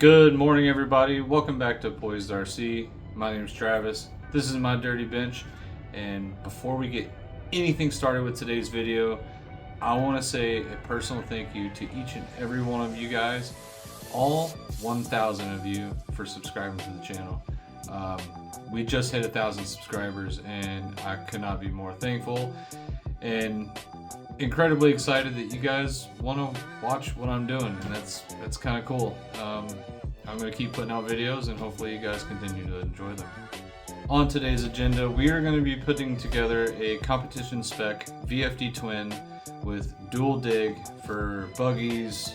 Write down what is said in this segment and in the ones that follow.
Good morning, everybody. Welcome back to Poised RC. My name is Travis. This is my dirty bench, and before we get anything started with today's video, I want to say a personal thank you to each and every one of you guys, all 1,000 of you, for subscribing to the channel. We just hit 1,000 subscribers, and I could not be more thankful and incredibly excited that you guys want to watch what I'm doing, and that's kind of cool. I'm going to keep putting out videos, and hopefully you guys continue to enjoy them. On today's agenda, we are going to be putting together a competition spec VFD twin with dual dig for buggies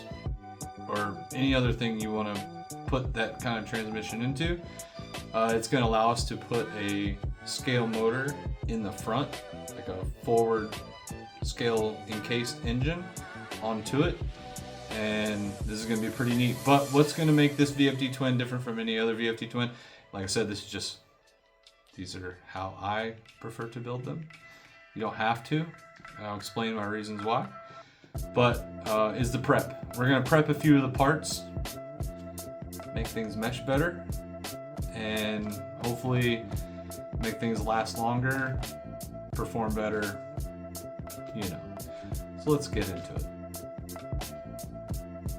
or any other thing you want to put that kind of transmission into. It's going to allow us to put a scale motor in the front, like a forward scale encased engine onto it, and this is going to be pretty neat. But what's going to make this VFD twin different from any other VFD twin, like I said, these are how I prefer to build them. You don't have to. I'll explain my reasons why. But is the prep. We're going to prep a few of the parts, make things mesh better, and hopefully make things last longer, perform better, you know. So let's get into it.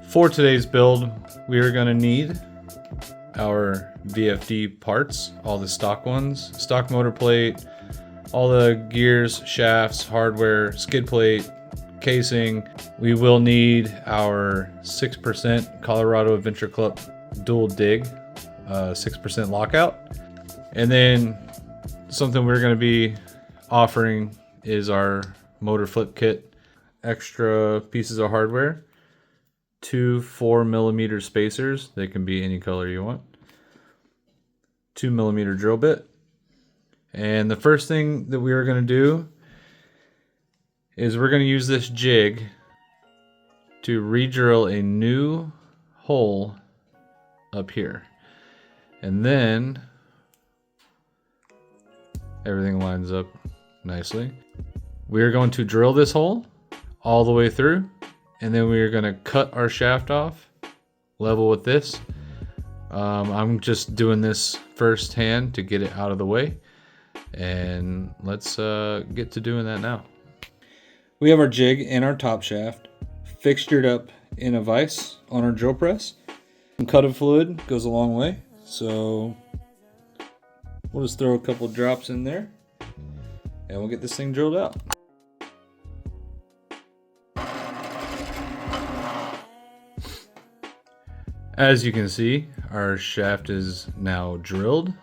For today's build, we are going to need our VFD parts, all the stock ones, stock motor plate, all the gears, shafts, hardware, skid plate, casing. We will need our 6% Colorado Adventure Club dual dig, 6% lockout. And then something we're going to be offering is our motor flip kit, extra pieces of hardware, 2 4mm spacers. They can be any color you want, 2mm drill bit. And the first thing that we are going to do is we're going to use this jig to re-drill a new hole up here, and then everything lines up nicely. We are going to drill this hole all the way through, and then we are going to cut our shaft off level with this. I'm just doing this first hand to get it out of the way, and let's get to doing that now. We have our jig and our top shaft fixtured up in a vise on our drill press. Some cutted fluid goes a long way, so we'll just throw a couple drops in there and we'll get this thing drilled out. As you can see, our shaft is now drilled,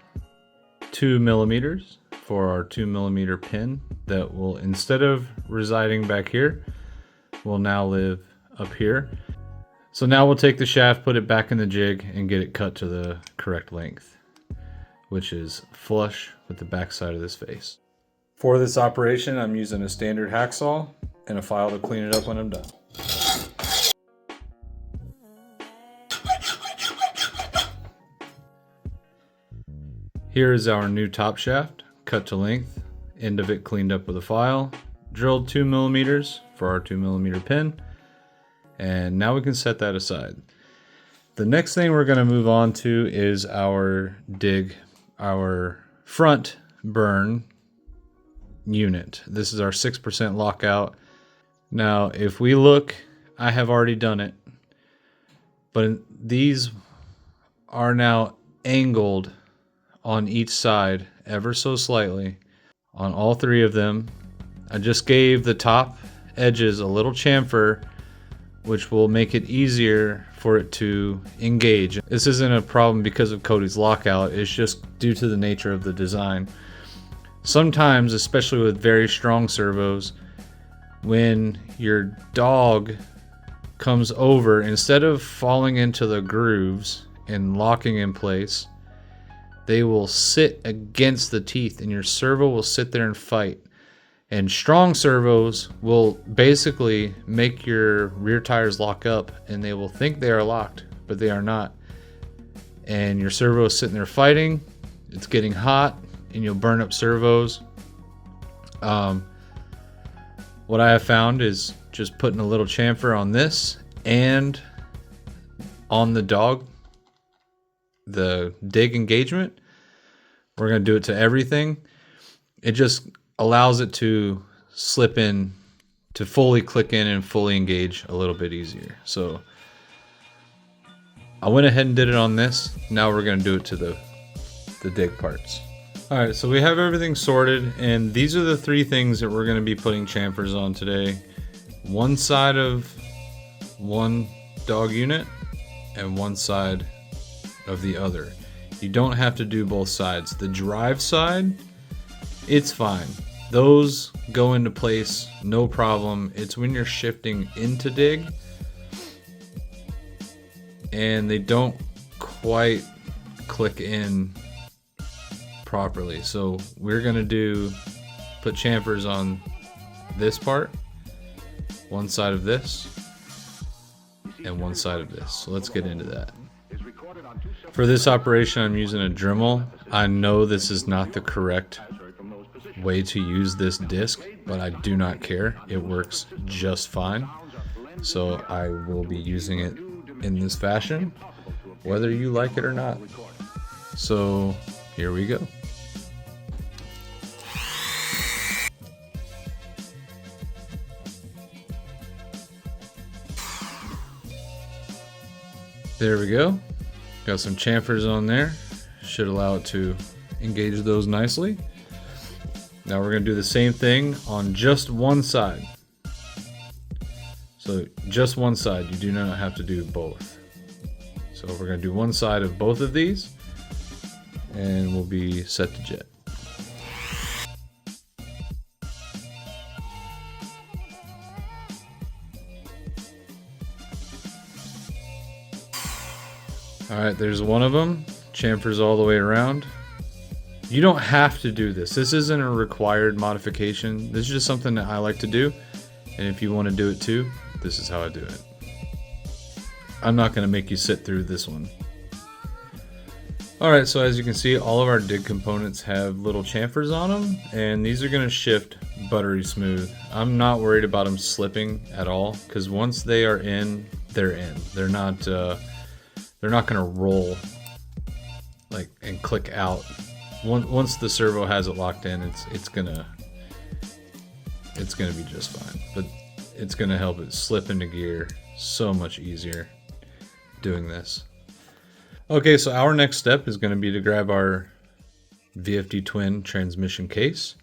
2mm for our 2mm pin that will, instead of residing back here, will now live up here. So now we'll take the shaft, put it back in the jig, and get it cut to the correct length, which is flush with the back side of this face. For this operation, I'm using a standard hacksaw and a file to clean it up when I'm done. Here is our new top shaft, cut to length, end of it cleaned up with a file, drilled 2mm for our 2mm pin, and now we can set that aside. The next thing we're going to move on to is our dig, our front burn unit. This is our 6% lockout. Now, if we look, I have already done it, but these are now angled on each side ever so slightly on all three of them. I just gave the top edges a little chamfer, which will make it easier for it to engage. This isn't a problem because of Cody's lockout, it's just due to the nature of the design. Sometimes, especially with very strong servos, when your dog comes over, instead of falling into the grooves and locking in place, they will sit against the teeth, and your servo will sit there and fight. And strong servos will basically make your rear tires lock up, and they will think they are locked, but they are not. And your servo is sitting there fighting, it's getting hot, and you'll burn up servos. What I have found is just putting a little chamfer on this and on the dog the dig engagement. We're going to do it to everything. It just allows it to slip in, to fully click in and fully engage a little bit easier. So I went ahead and did it on this. Now we're going to do it to the dig parts. All right, so we have everything sorted, and these are the 3 things that we're going to be putting chamfers on today. One side of one dog unit and one side of the other. You don't have to do both sides. The drive side, it's fine. Those go into place, no problem. It's when you're shifting into dig and they don't quite click in properly. So we're gonna put chamfers on this part, one side of this, and one side of this. So let's get into that. For this operation, I'm using a Dremel. I know this is not the correct way to use this disc, but I do not care. It works just fine. So I will be using it in this fashion, whether you like it or not. So here we go. There we go. Got some chamfers on there. Should allow it to engage those nicely. Now we're going to do the same thing on just one side. So just one side. You do not have to do both. So we're going to do one side of both of these and we'll be set to jet. Alright, there's one of them. Chamfers all the way around. You don't have to do this. This isn't a required modification. This is just something that I like to do. And if you want to do it too, this is how I do it. I'm not going to make you sit through this one. Alright, so as you can see, all of our dig components have little chamfers on them. And these are going to shift buttery smooth. I'm not worried about them slipping at all. Because once they are in, they're in. They're not going to roll like and click out. Once the servo has it locked in, it's gonna be just fine. But it's gonna help it slip into gear so much easier doing this. Okay, so our next step is gonna be to grab our VFD twin transmission case,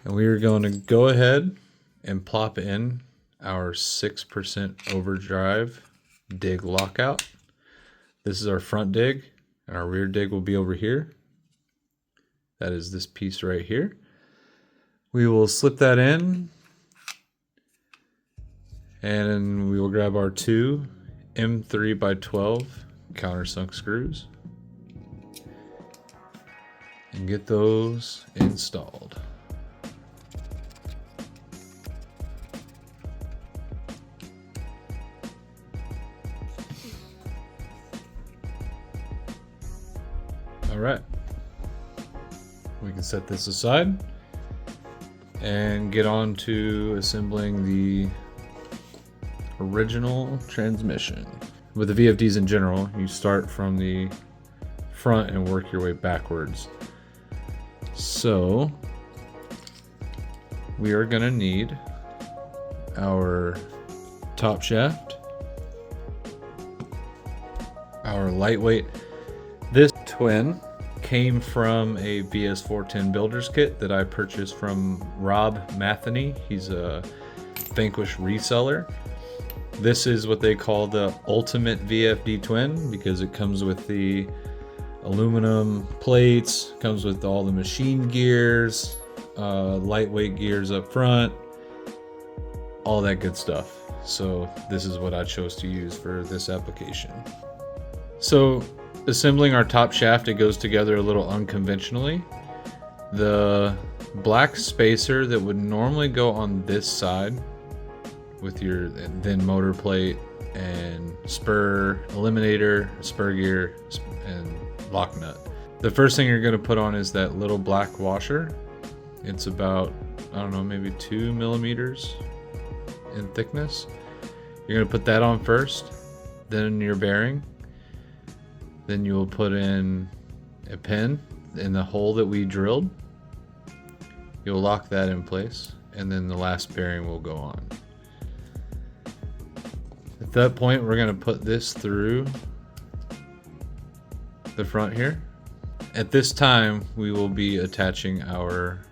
and we are going to go ahead and plop in our 6% overdrive dig lockout. This is our front dig, and our rear dig will be over here. That is this piece right here. We will slip that in, and we will grab our 2 M3x12 countersunk screws and get those installed. All right. We can set this aside and get on to assembling the original transmission. With the VFDs in general, you start from the front and work your way backwards. So we are going to need our top shaft, our lightweight. This twin came from a BS410 builder's kit that I purchased from Rob Matheny. He's a Vanquish reseller. This is what they call the ultimate VFD twin because it comes with the aluminum plates, comes with all the machine gears, lightweight gears up front, all that good stuff. So this is what I chose to use for this application. So assembling our top shaft, it goes together a little unconventionally. The black spacer that would normally go on this side with your then motor plate and spur eliminator, spur gear, and lock nut. The first thing you're going to put on is that little black washer. It's about, I don't know, maybe 2 millimeters in thickness. You're going to put that on first, then your bearing. Then you will put in a pin in the hole that we drilled. You'll lock that in place, and then the last bearing will go on. At that point, we're going to put this through the front here. At this time, we will be attaching our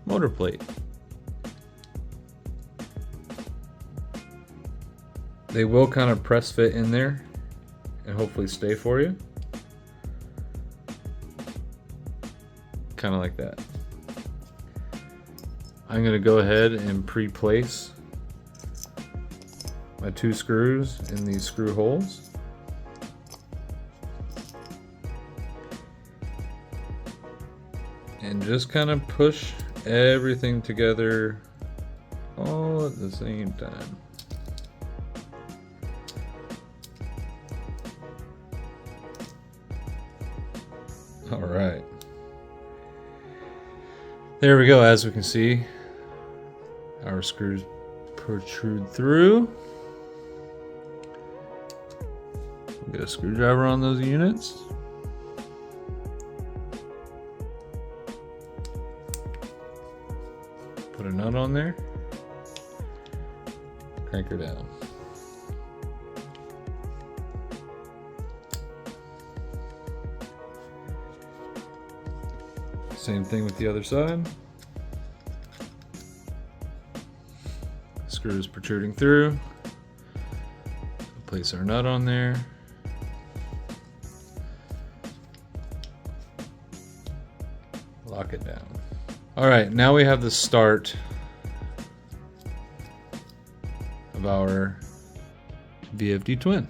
motor plate. They will kind of press fit in there and hopefully stay for you. Kind of like that. I'm going to go ahead and pre-place my 2 screws in these screw holes. And just kind of push everything together all at the same time. All right. There we go. As we can see, our screws protrude through. Get a screwdriver on those units. Put a nut on there. Crank her down. Same thing with the other side. Screws protruding through. Place our nut on there. Lock it down. All right, now we have the start of our VFD twin.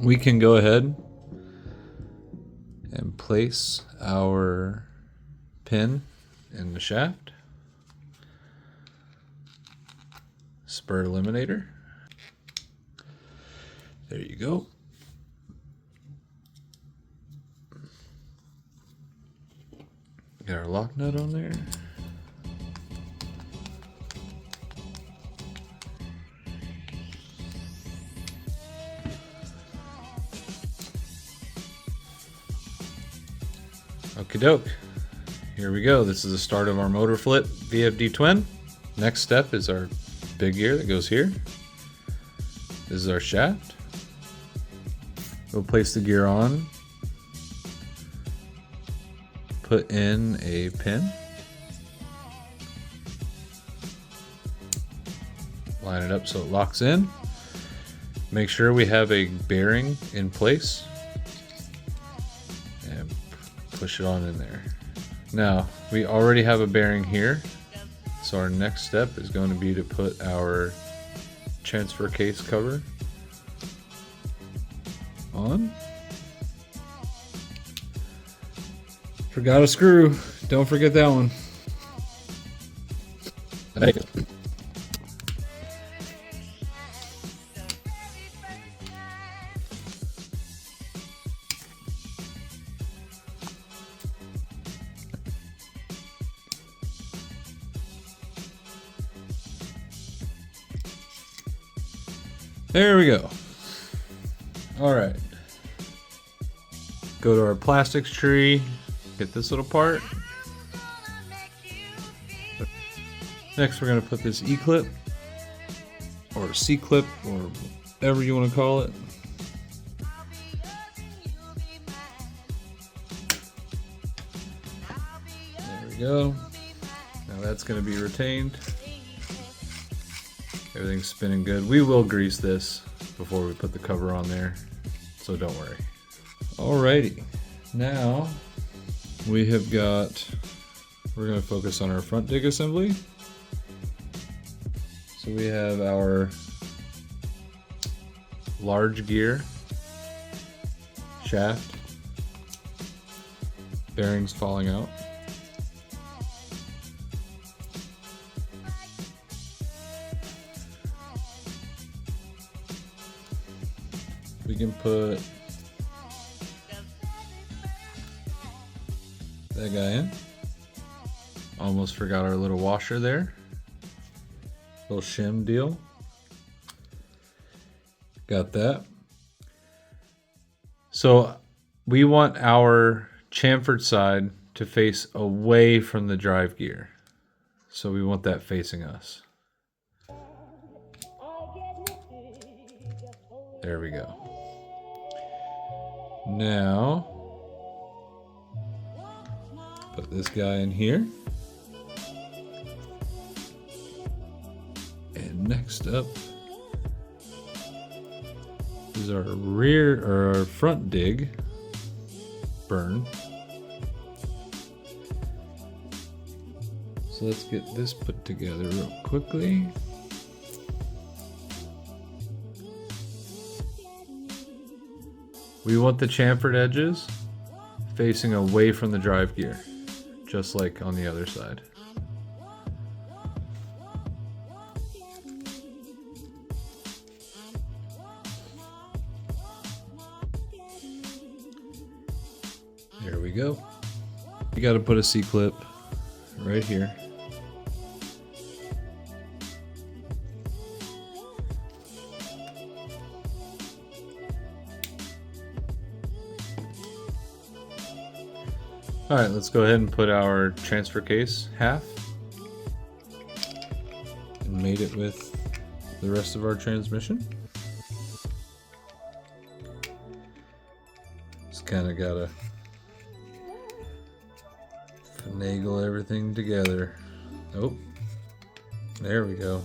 We can go ahead and place our pin in the shaft. Spur eliminator. There you go. Got our lock nut on there. Okie doke. Here we go. This is the start of our motor flip VFD twin. Next step is our big gear that goes here. This is our shaft. We'll place the gear on. Put in a pin. Line it up so it locks in. Make sure we have a bearing in place. And push it on in there. Now, we already have a bearing here. So our next step is going to be to put our transfer case cover on. Forgot a screw. Don't forget that one. There we go. All right. Go to our plastics tree. Get this little part. Next, we're going to put this E-clip or C-clip or whatever you want to call it. There we go. Now that's going to be retained. Everything's spinning good. We will grease this before we put the cover on there, so don't worry. Alrighty. Now we have got, we're going to focus on our front dig assembly. So we have our large gear, shaft, bearings falling out. We can put that guy in. Almost forgot our little washer there. Little shim deal. Got that. So we want our chamfered side to face away from the drive gear. So we want that facing us. There we go. Now, put this guy in here. And next up is our rear or our front dig burn. So let's get this put together real quickly. We want the chamfered edges facing away from the drive gear, just like on the other side. There we go. You got to put a C-clip right here. All right, let's go ahead and put our transfer case half and mate it with the rest of our transmission. Just kind of gotta finagle everything together. Oh, there we go.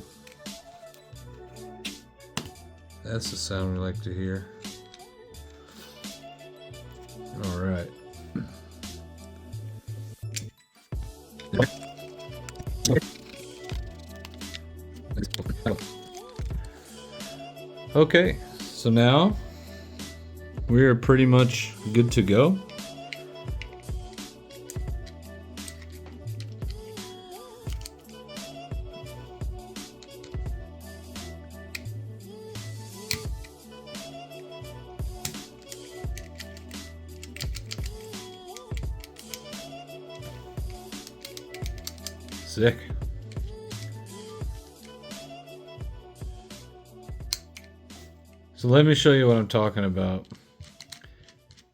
That's the sound we like to hear. All right. Okay, so now we are pretty much good to go. Sick. So let me show you what I'm talking about.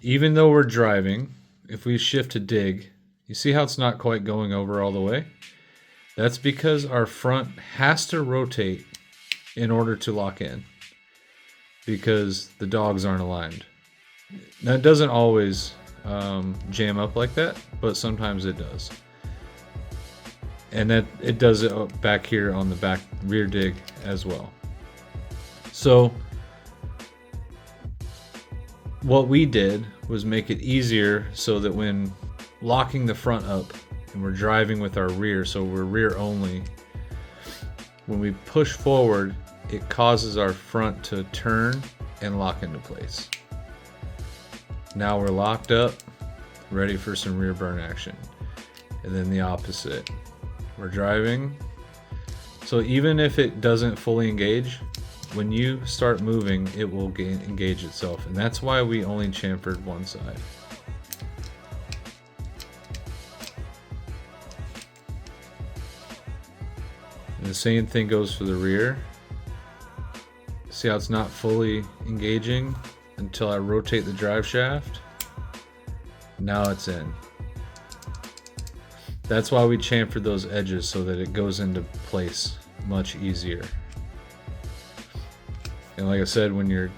Even though we're driving, if we shift to dig, you see how it's not quite going over all the way? That's because our front has to rotate in order to lock in, because the dogs aren't aligned. Now, it doesn't always jam up like that, but sometimes it does. And that it does it back here on the back rear dig as well. So what we did was make it easier so that when locking the front up and we're driving with our rear, so we're rear only, when we push forward, it causes our front to turn and lock into place. Now we're locked up, ready for some rear burn action. And then the opposite. We're driving. So even if it doesn't fully engage, when you start moving, it will engage itself. And that's why we only chamfered one side. And the same thing goes for the rear. See how it's not fully engaging until I rotate the drive shaft? Now it's in. That's why we chamfered those edges, so that it goes into place much easier. And like I said, when you're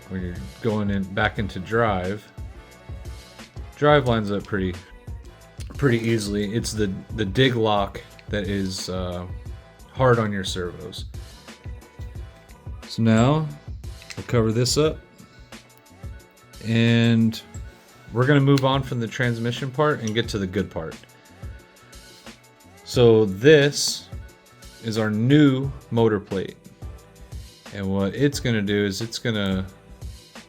going in back into drive lines up pretty easily. It's the dig lock that is hard on your servos. So now we'll cover this up, and we're gonna move on from the transmission part and get to the good part. So this is our new motor plate. And what it's going to do is it's going to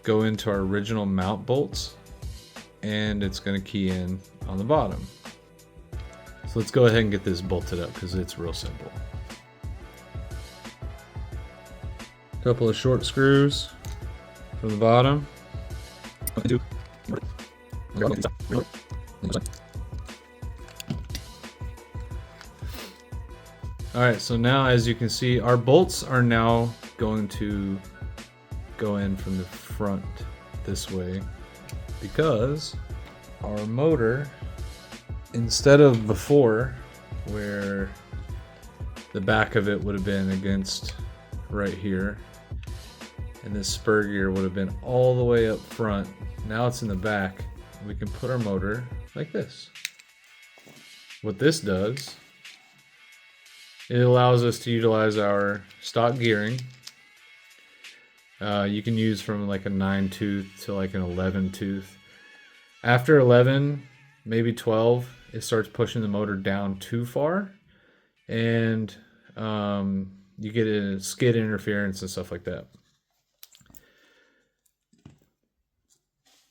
go into our original mount bolts, and it's going to key in on the bottom. So let's go ahead and get this bolted up because it's real simple. A couple of short screws from the bottom. Alright, so now as you can see, our bolts are now going to go in from the front this way. because our motor, instead of before where the back of it would have been against right here and this spur gear would have been all the way up front, now it's in the back. We can put our motor like this. What this does, it allows us to utilize our stock gearing. You can use from like a 9-tooth to like an 11-tooth. After 11, maybe 12, it starts pushing the motor down too far, and you get a skid interference and stuff like that.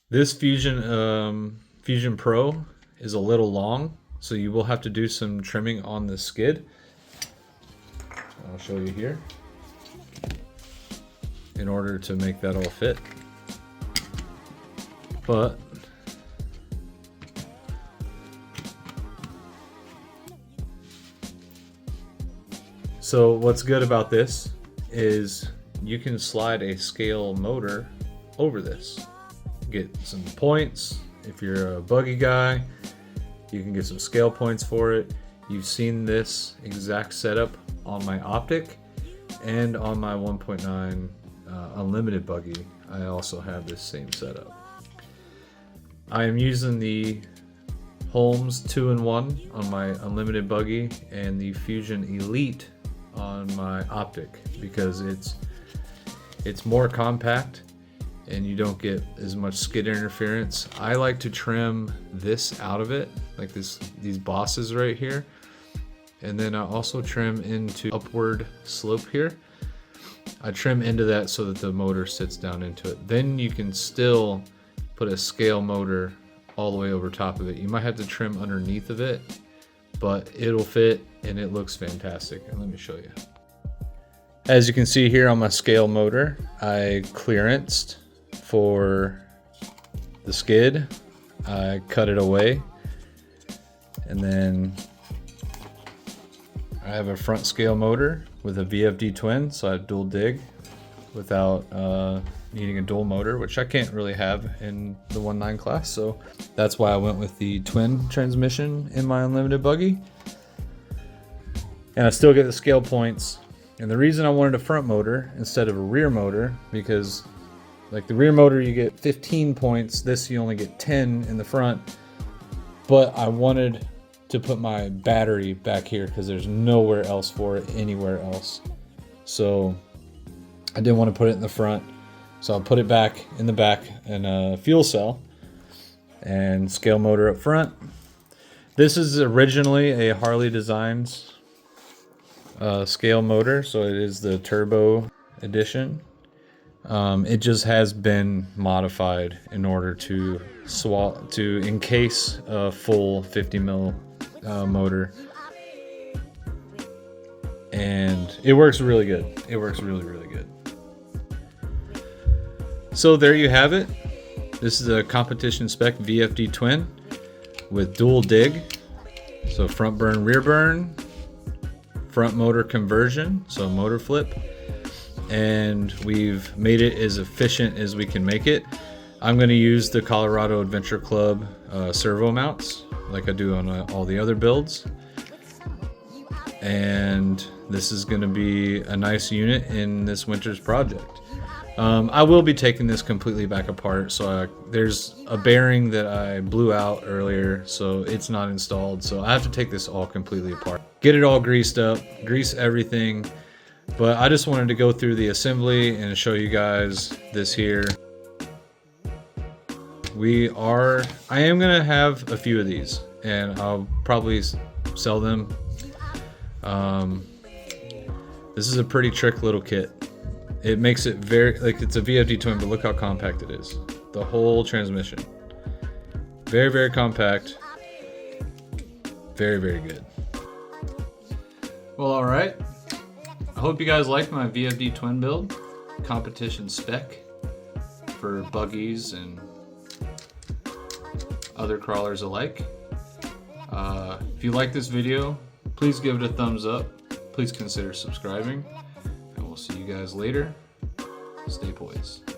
This Fusion Pro is a little long, so you will have to do some trimming on the skid. I'll show you here in order to make that all fit. But so what's good about this is you can slide a scale motor over this. Get some points. If you're a buggy guy, you can get some scale points for it. You've seen this exact setup on my Optic and on my 1.9 Unlimited buggy. I also have this same setup. I am using the Holmes 2-in-1 on my Unlimited buggy and the Fusion Elite on my Optic because it's more compact and you don't get as much skid interference. I like to trim this out of it, like these bosses right here, and then I also trim into upward slope here. I trim into that so that the motor sits down into it. Then you can still put a scale motor all the way over top of it. You might have to trim underneath of it, but it'll fit and it looks fantastic. And let me show you. As you can see here on my scale motor, I clearanced for the skid. I cut it away, and then I have a front scale motor with a VFD twin, so I have dual dig without needing a dual motor, which I can't really have in the 1.9 class, so that's why I went with the twin transmission in my Unlimited buggy. And I still get the scale points. And the reason I wanted a front motor instead of a rear motor, because like the rear motor you get 15 points, this you only get 10 in the front, but I wanted to put my battery back here because there's nowhere else for it anywhere else. So I didn't want to put it in the front, so I'll put it back in the back in a fuel cell and scale motor up front. This is originally a Harley Designs scale motor, so it is the turbo edition. It just has been modified in order to encase a full 50 mil motor, and it works really good. It works really good. So there you have it. This is a Competition Spec VFD twin with dual dig, so front burn, rear burn, front motor conversion, so motor flip, and we've made it as efficient as we can make it. I'm going to use the Colorado Adventure Club servo mounts like I do on all the other builds, and this is going to be a nice unit in this winter's project. I will be taking this completely back apart, so there's a bearing that I blew out earlier, so it's not installed, so I have to take this all completely apart, get it all greased up, grease everything. But I just wanted to go through the assembly and show you guys this here. I am gonna have a few of these and I'll probably sell them. This is a pretty trick little kit. It makes it very, like, it's a VFD twin, but look how compact it is. The whole transmission. Very compact. Very good. Well, all right. I hope you guys liked my VFD twin build, Competition Spec for buggies and other crawlers alike. If you like this video, please give it a thumbs up. Please consider subscribing, and we'll see you guys later. Stay poised.